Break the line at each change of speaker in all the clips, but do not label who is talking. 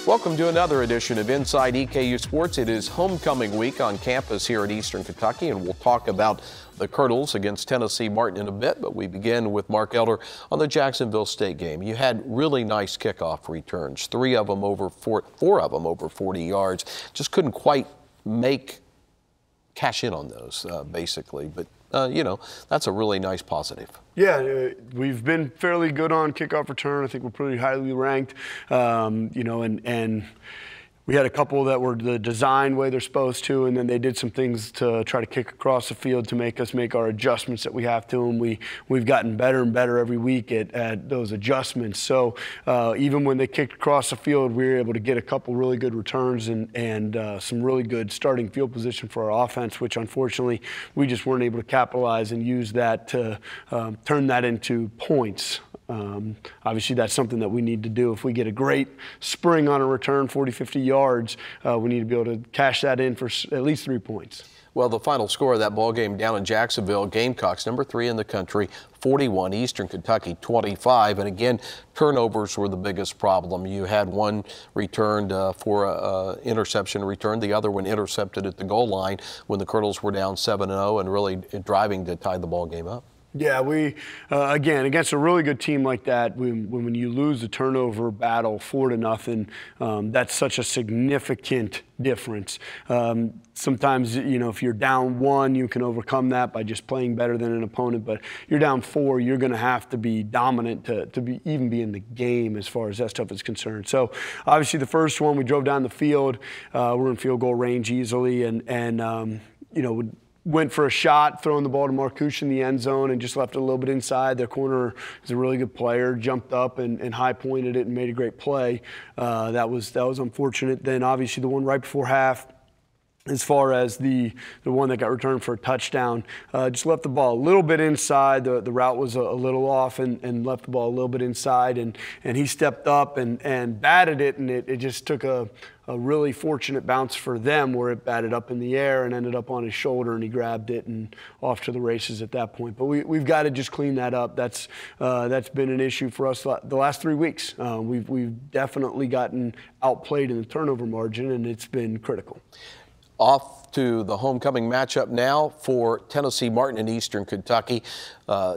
Welcome to another edition of Inside EKU Sports. It is homecoming week on campus here at Eastern Kentucky, and we'll talk about the Colonels against Tennessee Martin in a bit, but we begin with Mark Elder on the Jacksonville State game. You had really nice kickoff returns, four of them over 40 yards. Just couldn't quite cash in on those, basically, but you know, that's a really nice positive.
Yeah, we've been fairly good on kickoff return. I think we're pretty highly ranked, you know, and we had a couple that were the design way they're supposed to, and then they did some things to try to kick across the field to make us make our adjustments that we have to, and we've gotten better and better every week at those adjustments. So even when they kicked across the field, we were able to get a couple really good returns and some really good starting field position for our offense, which unfortunately we just weren't able to capitalize and use that to turn that into points. Obviously, that's something that we need to do. If we get a great spring on a return, 40, 50 yards, we need to be able to cash that in for at least 3 points.
Well, the final score of that ball game down in Jacksonville, Gamecocks, number 3 in the country, 41, Eastern Kentucky 25. And again, turnovers were the biggest problem. You had one returned for an interception return, the other one intercepted at the goal line when the Colonels were down 7-0 and really driving to tie the ball game up.
Yeah, we, again, against a really good team like that, when you lose the turnover battle 4-0, that's such a significant difference. Sometimes, you know, if you're down 1, you can overcome that by just playing better than an opponent, but you're down 4, you're going to have to be dominant to even be in the game as far as that stuff is concerned. So, obviously, the first one, we drove down the field. We're in field goal range easily, and you know, went for a shot, throwing the ball to Marcouche in the end zone and just left it a little bit inside. Their corner is a really good player, jumped up and high-pointed it and made a great play. That was unfortunate. Then obviously the one right before half, as far as the one that got returned for a touchdown, just left the ball a little bit inside. The route was a little off and left the ball a little bit inside, and he stepped up and batted it, and it just took a really fortunate bounce for them where it batted up in the air and ended up on his shoulder, and he grabbed it and off to the races at that point. But we've got to just clean that up. That's been an issue for us the last 3 weeks. We've definitely gotten outplayed in the turnover margin, and it's been critical.
Off to the homecoming matchup now for Tennessee Martin in Eastern Kentucky.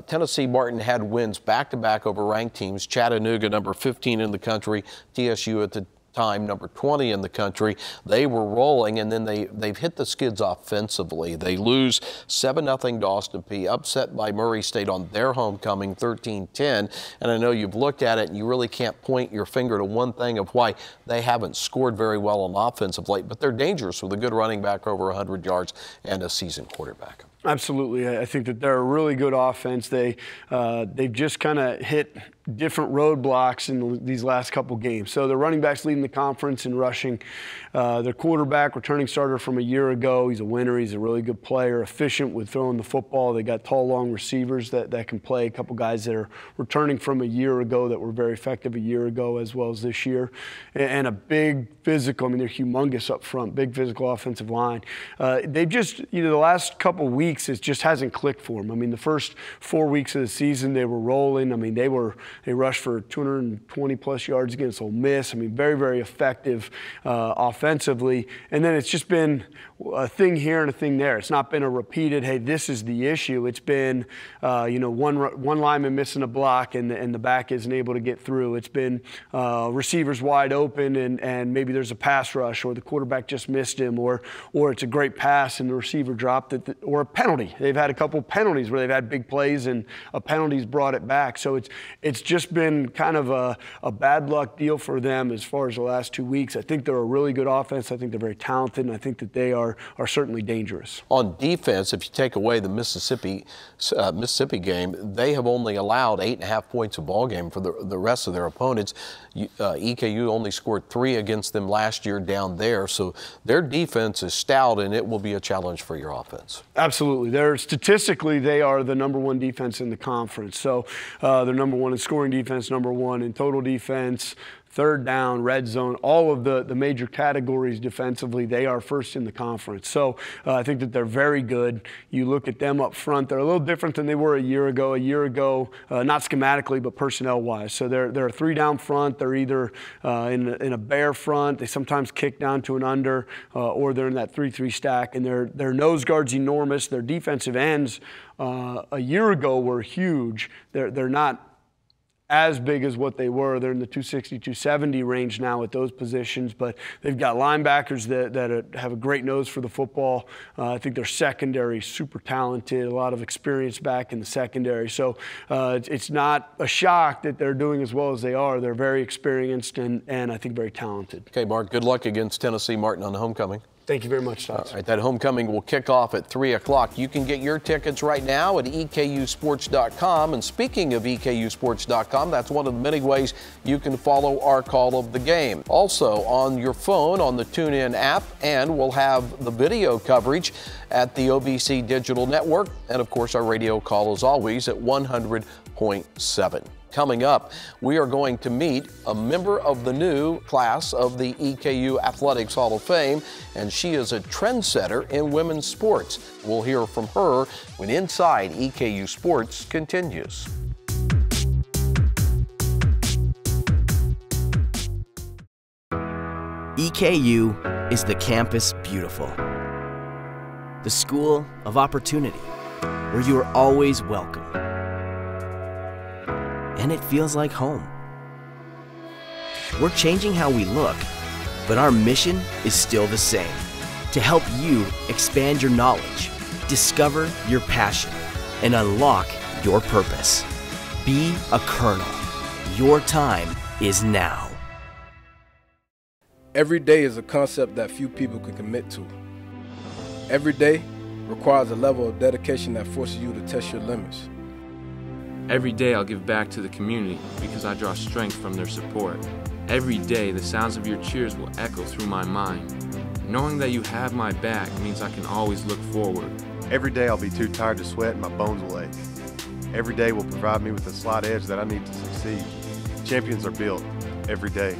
Tennessee Martin had wins back-to-back over ranked teams. Chattanooga, number 15 in the country. TSU at the time, number 20 in the country. They were rolling, and then they've hit the skids offensively. They lose 7-0 to Austin Peay, upset by Murray State on their homecoming, 13-10. And I know you've looked at it, and you really can't point your finger to one thing of why they haven't scored very well on offense of late, but they're dangerous with a good running back over 100 yards and a seasoned quarterback.
Absolutely. I think that they're a really good offense. They've just kind of hit different roadblocks in these last couple games. So their running back's leading the conference in rushing. Their quarterback, returning starter from a year ago, he's a winner. He's a really good player, efficient with throwing the football. They got tall, long receivers that can play. A couple guys that are returning from a year ago that were very effective a year ago as well as this year. And a big physical, I mean, they're humongous up front, big physical offensive line. They've just, you know, the last couple weeks, it just hasn't clicked for them. I mean, the first 4 weeks of the season, they were rolling. I mean, they rushed for 220-plus yards against Ole Miss. I mean, very, very effective offensively. And then it's just been a thing here and a thing there. It's not been a repeated, hey, this is the issue. It's been, you know, one lineman missing a block and the back isn't able to get through. It's been receivers wide open and maybe there's a pass rush or the quarterback just missed him or it's a great pass and the receiver dropped it or a penalty. They've had a couple penalties where they've had big plays and a penalty's brought it back. So it's just been kind of a bad luck deal for them as far as the last 2 weeks. I think they're a really good offense. I think they're very talented, and I think that they are certainly dangerous. On defense, if you take away the Mississippi game, they have only allowed 8.5 points a ball game for the rest of their opponents. EKU only scored 3 against them last year down there, so their defense is stout, and it will be a challenge for your offense. Absolutely. Statistically, they are the #1 defense in the conference. So they're #1 in scoring defense #1, in total defense, third down, red zone, all of the major categories defensively, they are first in the conference. So I think that they're very good. You look at them up front, they're a little different than they were a year ago. Not schematically, but personnel-wise. So they're a 3-down front. They're either in a bear front. They sometimes kick down to an under, or they're in that 3-3 stack. And their nose guard's enormous. Their defensive ends a year ago were huge. They're not as big as what they were. They're in the 260, 270 range now at those positions, but they've got linebackers that have a great nose for the football. I think their secondary super talented, a lot of experience back in the secondary. So it's not a shock that they're doing as well as they are. They're very experienced and I think very talented.
Okay, Mark, good luck against Tennessee Martin on the homecoming.
Thank you very much, Tots.
All right, that homecoming will kick off at 3 o'clock. You can get your tickets right now at EKUsports.com. And speaking of EKUsports.com, that's one of the many ways you can follow our call of the game. Also on your phone on the TuneIn app, and we'll have the video coverage at the OBC Digital Network. And of course, our radio call is always at 100.7. Coming up, we are going to meet a member of the new class of the EKU Athletics Hall of Fame, and she is a trendsetter in women's sports. We'll hear from her when Inside EKU Sports continues.
EKU is the campus beautiful, the school of opportunity, where you are always welcome. And it feels like home. We're changing how we look, but our mission is still the same: to help you expand your knowledge, discover your passion, and unlock your purpose. Be a Colonel. Your time is now.
Every day is a concept that few people can commit to. Every day requires a level of dedication that forces you to test your limits.
Every day I'll give back to the community because I draw strength from their support. Every day the sounds of your cheers will echo through my mind. Knowing that you have my back means I can always look forward.
Every day I'll be too tired to sweat and my bones will ache. Every day will provide me with the slight edge that I need to succeed. Champions are built every day.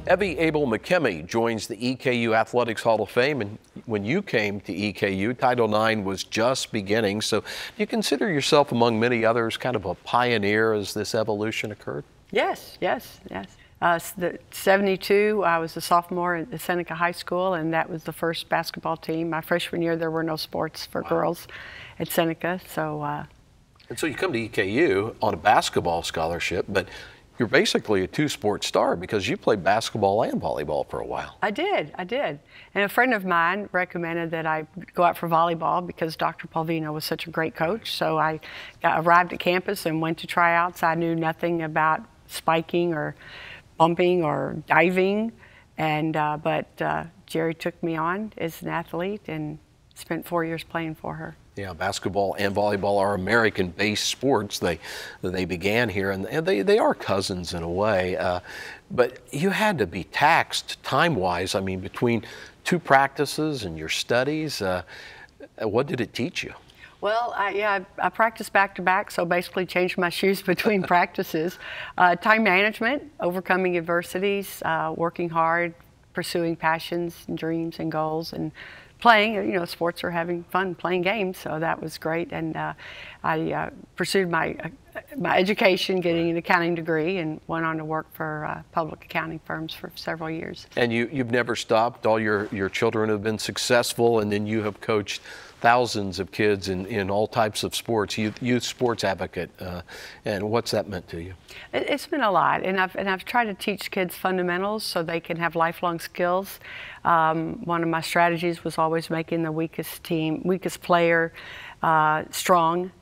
Evy Abell McKemie joins the EKU Athletics Hall of Fame, and when you came to EKU, Title IX was just beginning. So do you consider yourself, among many others, kind of a pioneer as this evolution occurred?
Yes. 72, I was a sophomore at Seneca High School, and that was the first basketball team. My freshman year, there were no sports for girls at Seneca.
And so you come to EKU on a basketball scholarship, but you're basically a two-sport star because you played basketball and volleyball for a while.
I did. And a friend of mine recommended that I go out for volleyball because Dr. Polvino was such a great coach. So I arrived at campus and went to tryouts. I knew nothing about spiking or bumping or diving, but Jerry took me on as an athlete and spent 4 years playing for her.
Yeah, basketball and volleyball are American-based sports. They began here, and they are cousins in a way. But you had to be taxed time-wise. I mean, between two practices and your studies, what did it teach you?
Well, I practiced back-to-back, so basically changed my shoes between practices. Time management, overcoming adversities, working hard, pursuing passions and dreams and goals, and playing. Sports are having fun, playing games, so that was great. And I pursued my my education, getting an accounting degree, and went on to work for public accounting firms for several years.
And you've never stopped. All your children have been successful, and then you have coached thousands of kids in all types of sports, youth sports advocate. And what's that meant to you?
It's been a lot, and I've tried to teach kids fundamentals so they can have lifelong skills. One of my strategies was always making the weakest player strong.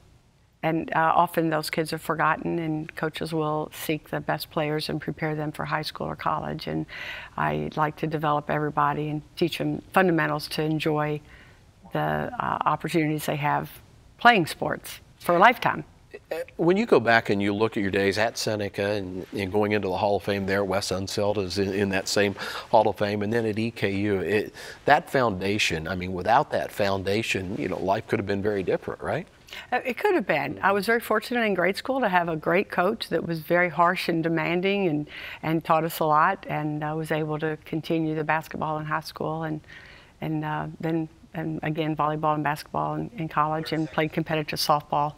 And often those kids are forgotten, and coaches will seek the best players and prepare them for high school or college. And I like to develop everybody and teach them fundamentals to enjoy the opportunities they have playing sports for a lifetime.
When you go back and you look at your days at Seneca and going into the Hall of Fame there, Wes Unseld is in that same Hall of Fame, and then at EKU, that foundation, I mean, without that foundation, life could have been very different, right?
It could have been. I was very fortunate in grade school to have a great coach that was very harsh and demanding and taught us a lot, and I was able to continue the basketball in high school and then again volleyball and basketball in college, and played competitive softball,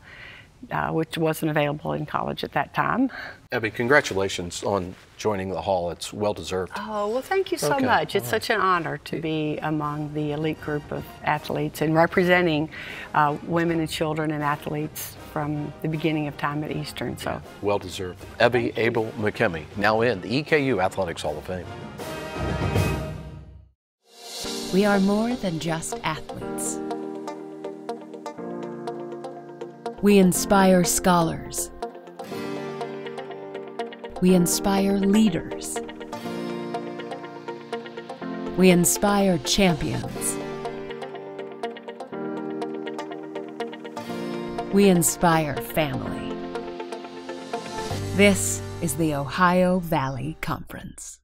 which wasn't available in college at that time.
Evy, congratulations on joining the Hall. It's well-deserved.
Oh, well, thank you so much. It's such an honor to be among the elite group of athletes and representing women and children and athletes from the beginning of time at Eastern. So
well-deserved. Evy Abell McKemie, now in the EKU Athletics Hall of Fame.
We are more than just athletes. We inspire scholars. We inspire leaders. We inspire champions. We inspire family. This is the Ohio Valley Conference.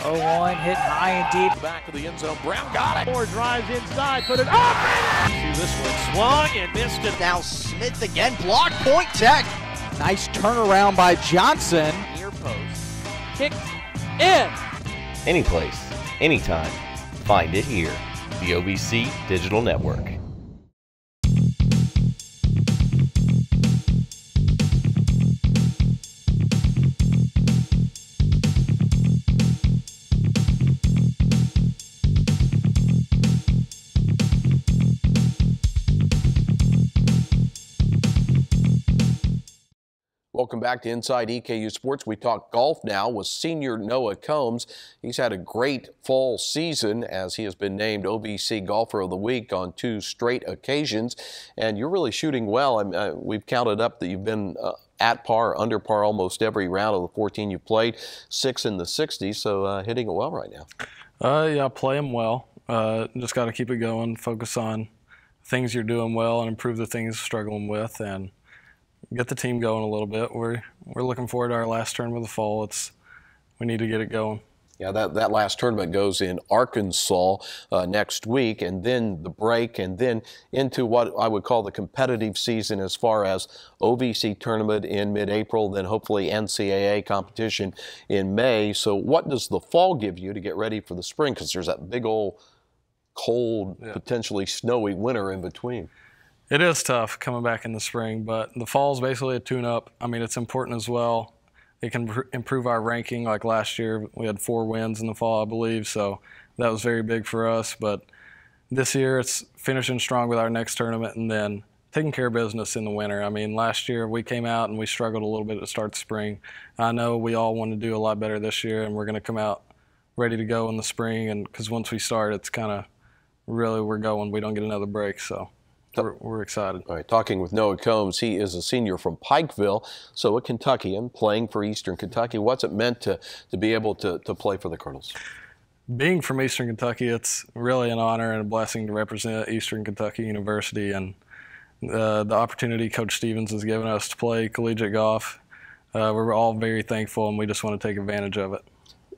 One hit high and deep.
Back of the end zone. Brown got it.
Four drives inside. Put it up.
This one swung and missed it.
Now Smith again. Block point Tech.
Nice turnaround by Johnson.
Near post.
Kicked in.
Any place, anytime. Find it here. The OVC Digital Network.
Welcome back to Inside EKU Sports. We talk golf now with senior Noah Combs. He's had a great fall season as he has been named OVC Golfer of the Week on 2 straight occasions. And you're really shooting well. We've counted up that you've been at par, under par almost every round of the 14 you've played, 6 in the 60s, so hitting it well right now.
Yeah, play them well. Just got to keep it going, focus on things you're doing well and improve the things you're struggling with, and get the team going a little bit. We're looking forward to our last tournament of the fall. We need to get it going.
Yeah, that last tournament goes in Arkansas next week, and then the break, and then into what I would call the competitive season as far as OVC tournament in mid-April, then hopefully NCAA competition in May. So what does the fall give you to get ready for the spring? Because there's that big old cold, potentially snowy winter in between.
It is tough coming back in the spring, but the fall is basically a tune-up. I mean, it's important as well. It can improve our ranking. Like last year, we had 4 wins in the fall, I believe, so that was very big for us. But this year, it's finishing strong with our next tournament and then taking care of business in the winter. I mean, last year we came out and we struggled a little bit to start the spring. I know we all want to do a lot better this year, and we're going to come out ready to go in the spring. And because once we start, it's kind of really we're going. We don't get another break, so. We're excited.
All right, talking with Noah Combs. He is a senior from Pikeville, so a Kentuckian playing for Eastern Kentucky. What's it meant to be able to play for the Colonels?
Being from Eastern Kentucky, it's really an honor and a blessing to represent Eastern Kentucky University, and the opportunity Coach Stevens has given us to play collegiate golf. We're all very thankful, and we just want to take advantage of it.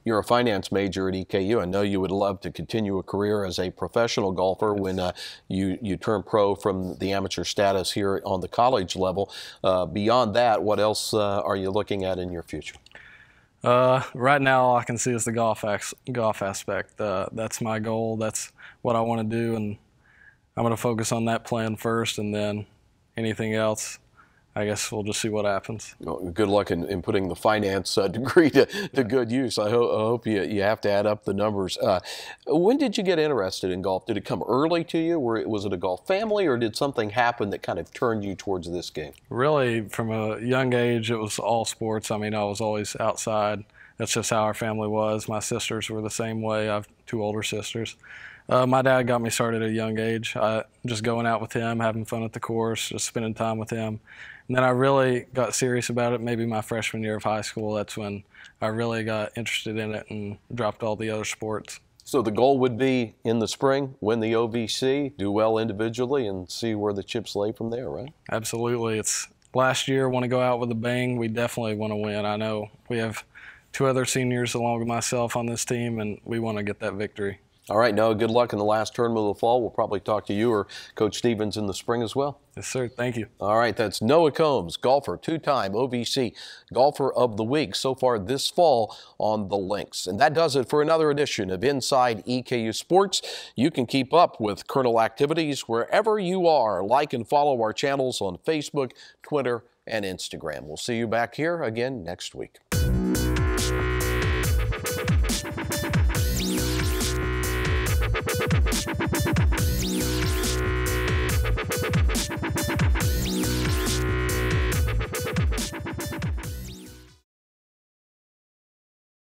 You're a finance major at EKU. I know you would love to continue a career as a professional golfer when you turn pro from the amateur status here on the college level. Beyond that, what else are you looking at in your future?
Right now, all I can see is the golf aspect. That's my goal. That's what I want to do, and I'm going to focus on that plan first, and then anything else, I guess we'll just see what happens.
Well, good luck in putting the finance degree to good use. I hope you have to add up the numbers. When did you get interested in golf? Did it come early to you? Was it a golf family, or did something happen that kind of turned you towards this game?
Really, from a young age, it was all sports. I mean, I was always outside. That's just how our family was. My sisters were the same way. I have 2 older sisters. My dad got me started at a young age. Just going out with him, having fun at the course, just spending time with him. And then I really got serious about it maybe my freshman year of high school. That's when I really got interested in it and dropped all the other sports.
So the goal would be in the spring, win the OVC, do well individually, and see where the chips lay from there, right?
Absolutely. It's last year, want to go out with a bang. We definitely want to win. I know we have 2 other seniors along with myself on this team, and we want to get that victory.
All right, Noah, good luck in the last tournament of the fall. We'll probably talk to you or Coach Stevens in the spring as well.
Yes, sir. Thank you.
All right, that's Noah Combs, golfer, 2-time OVC Golfer of the Week so far this fall on the links. And that does it for another edition of Inside EKU Sports. You can keep up with Colonel activities wherever you are. Like and follow our channels on Facebook, Twitter, and Instagram. We'll see you back here again next week.